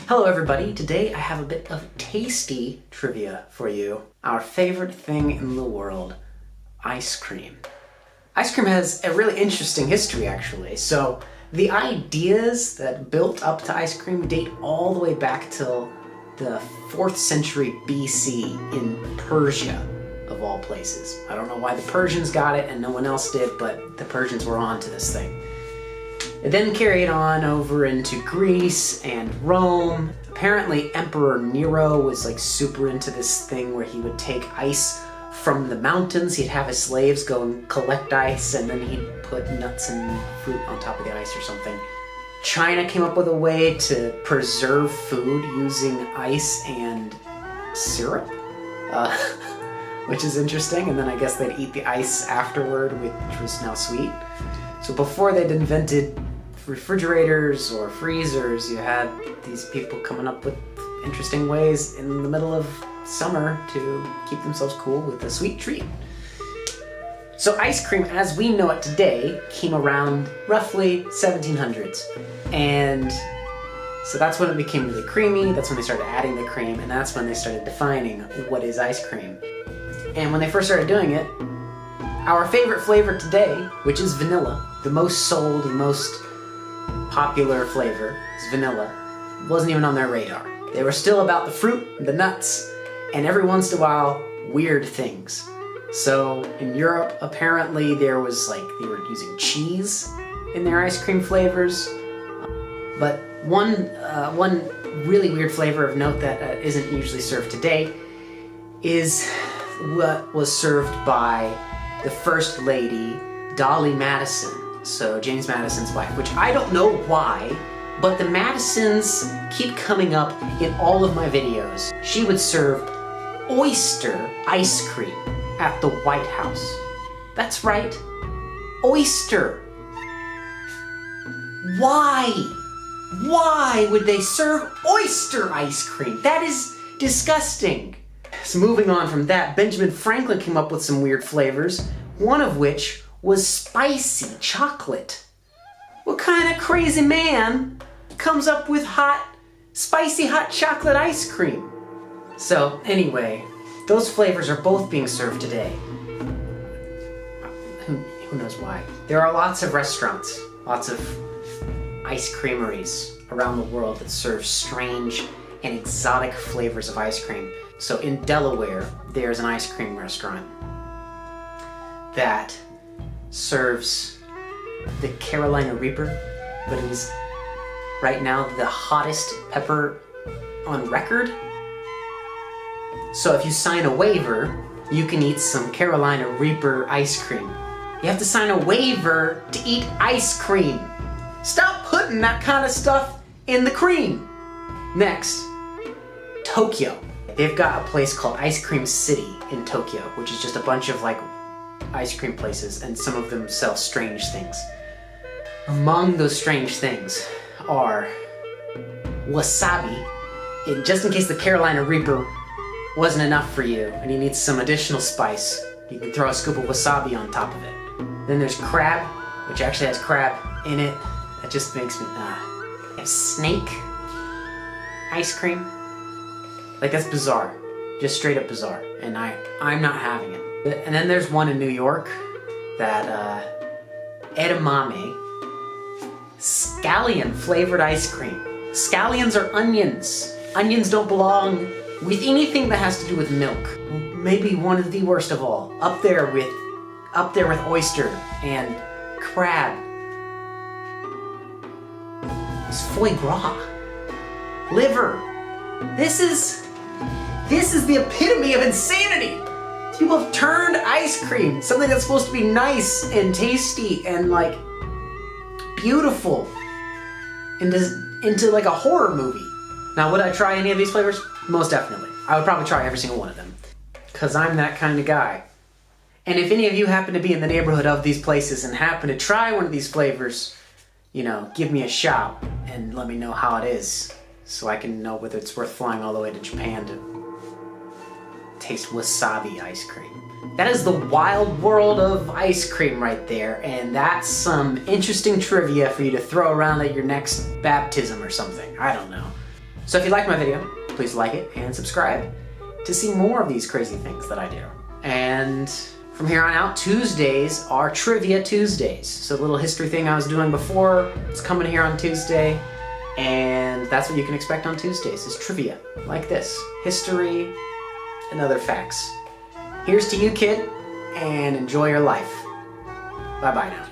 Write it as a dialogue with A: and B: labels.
A: Hello everybody, today I have a bit of tasty trivia for you. Our favorite thing in the world, ice cream. Ice cream has a really interesting history actually. So the ideas that built up to ice cream date all the way back till the 4th century BC in Persia, of all places. I don't know why the Persians got it and no one else did, but the Persians were on to this thing. It then carried on over into Greece and Rome. Apparently Emperor Nero was like super into this thing where he would take ice from the mountains. He'd have his slaves go and collect ice and then he'd put nuts and fruit on top of the ice or something. China came up with a way to preserve food using ice and syrup, which is interesting. And then I guess they'd eat the ice afterward, which was now sweet. So before they'd invented refrigerators or freezers, you had these people coming up with interesting ways in the middle of summer to keep themselves cool with a sweet treat. So ice cream as we know it today came around roughly 1700s. And so that's when it became really creamy, that's when they started adding the cream, and that's when they started defining what is ice cream. And when they first started doing it, our favorite flavor today, which is vanilla, the most sold and most popular flavor is vanilla, wasn't even on their radar. They were still about the fruit, the nuts, and every once in a while, weird things. So in Europe, apparently there was they were using cheese in their ice cream flavors. But one really weird flavor of note that isn't usually served today is what was served by the First Lady, Dolly Madison. So James Madison's wife, which I don't know why, but the Madisons keep coming up in all of my videos. She would serve oyster ice cream at the White House. That's right, oyster. Why? Why would they serve oyster ice cream? That is disgusting. So moving on from that, Benjamin Franklin came up with some weird flavors, one of which was spicy chocolate. What kind of crazy man comes up with spicy hot chocolate ice cream? So anyway, those flavors are both being served today. Who knows why? There are lots of restaurants, lots of ice creameries around the world that serve strange and exotic flavors of ice cream. So in Delaware, there's an ice cream restaurant that serves the Carolina Reaper, but it is right now the hottest pepper on record. So if you sign a waiver, you can eat some Carolina Reaper ice cream. You have to sign a waiver to eat ice cream. Stop putting that kind of stuff in the cream. Next, Tokyo. They've got a place called Ice Cream City in Tokyo, which is just a bunch of ice cream places, and some of them sell strange things. Among those strange things are wasabi. And just in case the Carolina Reaper wasn't enough for you and you need some additional spice, you can throw a scoop of wasabi on top of it. Then there's crab, which actually has crab in it. That just makes me snake ice cream. That's bizarre. Just straight up bizarre. And I'm not having it. And then there's one in New York that edamame scallion flavored ice cream. Scallions are onions. Onions don't belong with anything that has to do with milk. Maybe one of the worst of all. Up there with oyster and crab. It's foie gras. Liver. This is the epitome of insanity. People have turned ice cream, something that's supposed to be nice and tasty and beautiful, into a horror movie. Now, would I try any of these flavors? Most definitely. I would probably try every single one of them, because I'm that kind of guy. And if any of you happen to be in the neighborhood of these places and happen to try one of these flavors, give me a shout and let me know how it is, so I can know whether it's worth flying all the way to Japan to taste wasabi ice cream. That is the wild world of ice cream right there, and that's some interesting trivia for you to throw around at your next baptism or something. I don't know. So if you like my video, please like it and subscribe to see more of these crazy things that I do. And from here on out, Tuesdays are Trivia Tuesdays. So the little history thing I was doing before, it's coming here on Tuesday. And that's what you can expect on Tuesdays, is trivia like this. History and other facts. Here's to you, kid, and enjoy your life. Bye-bye now.